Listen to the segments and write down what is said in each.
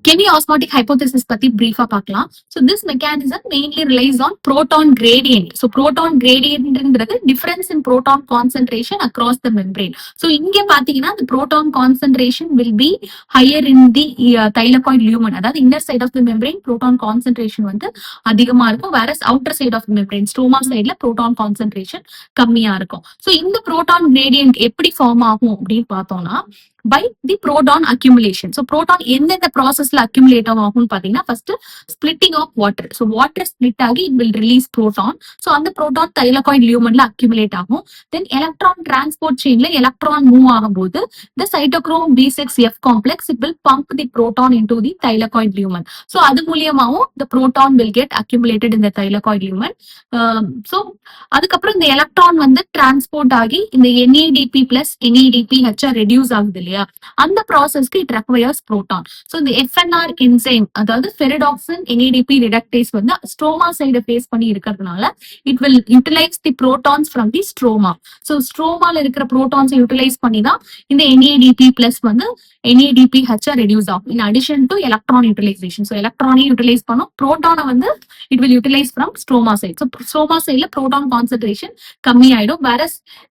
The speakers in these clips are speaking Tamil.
Chemiosmotic hypothesis பத்தி பிரீஃபா பார்க்கலாம். So this mechanism mainly relies on proton gradient. So proton gradientன்றது difference in proton concentration across the membrane. So இங்க பாத்தீங்கன்னா the proton concentration will be higher in the thylakoid lumen. அதாவது inner side of the membrane proton concentration வந்து அதிகமா இருக்கும். Whereas outer side of the membrane stroma sideல proton concentration கம்மியா இருக்கும். So இந்த proton gradient எப்படி ஃபார்ம் ஆகும் அப்படின்னு பார்த்தோம்னா by the proton accumulation. So proton எந்தெந்த ப்ராசஸ்ல அக்யூமுலேட் ஆகும் பாத்தீங்கன்னா first splitting of water. So water split ஆகி it will release proton. So அந்த புரோட்டான் தைலகாய்டு லியூமன்ல அக்யூமுலேட் ஆகும். தென் எலக்ட்ரான் டிரான்ஸ்போர்ட் செயின்ல எலக்ட்ரான் மூவ் ஆகும்போது the cytochrome B6F complex it will pump the proton into the thylakoid lumen. So அது மூலியமாவும் the proton will get accumulated in the thylakoid lumen. So அதுக்கப்புறம் இந்த எலக்ட்ரான் வந்து டிரான்ஸ்போர்ட் ஆகி இந்த NADP பிளஸ் NADPH ரெடியூஸ் ஆகுது இல்லையா, அந்த ப்ராசஸ்க்கு இட் ரெக்வயர்ஸ் புரோட்டான். ஸோ இந்த FNR என்சைம் அதாவது ஃபெரிடாக்சின் NADP ரிடக்டேஸ் வந்து ஸ்ட்ரோமா சைடு ஃபேஸ் பண்ணி இருக்கிறதுனால it will utilize the protons from the stroma. So ஸ்ட்ரோமால இருக்கிற புரோட்டான்ஸை யூட்டிலைஸ் பண்ணி தான் இந்த NADP பிளஸ் வந்து NADPH ரெடியூஸ் ஆகும். In addition to electron utilization. So எலக்ட்ரானை யூட்டிலைஸ் பண்ணும், புரோட்டானை வந்து it will utilize from stroma side. So stroma சைட்ல புரோட்டான் கான்சென்ட்ரேஷன் கம்மி ஆயிடும். வேற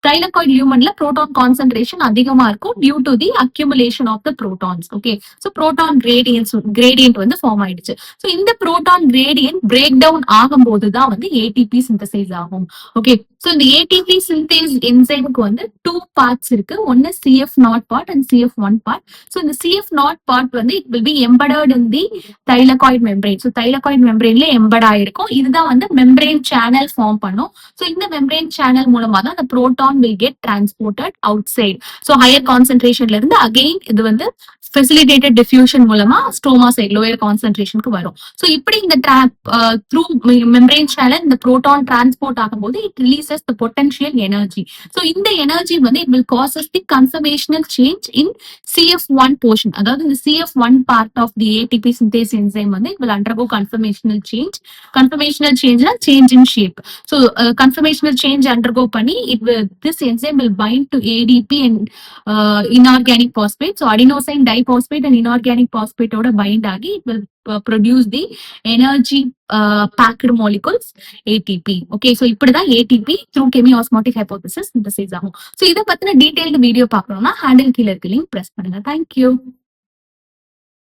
தைலகாய்டு லியூமன்ல புரோட்டான் கான்சென்ட்ரேஷன் அதிகமா இருக்கும் due to the accumulation of the protons. Okay, so proton gradient வந்து ஃபார்ம் ஆயிடுச்சு. ஸோ இந்த புரோட்டான் கிரேடியன்ட் பிரேக் டவுன் ஆகும்போது தான் வந்து ATP சிந்தசைஸ் ஆகும். ஓகே, ஸோ இந்த ATP சிந்தேஸ் என்சைமுக்கு வந்து 2 பார்ட்ஸ் இருக்கு. ஒன்னு CF0 part and CF1 part. So இந்த CF0 பார்ட் வந்து it will be embedded in the thylakoid membrane. So thylakoid மெம்பரேன்ல எம்பட் ஆயிருக்கும். இதுதான் வந்து மெம்பரேன் சேனல் ஃபார்ம் பண்ணும். ஸோ இந்த மெம்பரேன் சேனல் மூலமா தான் அந்த proton will get transported outside. So higher கான்சென்ட்ரேஷன்ல இருந்து அகெயின் இது வந்து ஃபெசிலிட்டேட்டட் டிஃப்யூஷன் மூலமா ஸ்ட்ரோமா சைட் லோயர் கான்சென்ட்ரேஷனுக்கு வரும். ஸோ இப்படி இந்த த்ரூ மெம்பரேன் சேனல் இந்த புரோட்டான் டிரான்ஸ்போர்ட் ஆகும்போது it releases the potential energy. So இந்த எனர்ஜி வந்து it will causes the conformational change in CF1 portion. அதாவது இந்த CF1 part of the ATP synthase enzyme வந்து it will undergo conformational change. Conformational சேஞ்ச்னா change in shape. So conformational change undergo பண்ணி this enzyme will bind to ADP and inorganic phosphate. So adenosine diphosphate and inorganic phosphate oda bind agi it will produce the energy packed molecules ATP. Okay, so இப்படிதான் ATP through chemiosmotic hypothesis synthesize ஆகும். So இத பத்தின டீடைல்டு வீடியோ பார்க்கணும்னா ஹேண்டில் கீழ இருக்க லிங்க் பிரஸ் பண்ணுங்க. Thank you.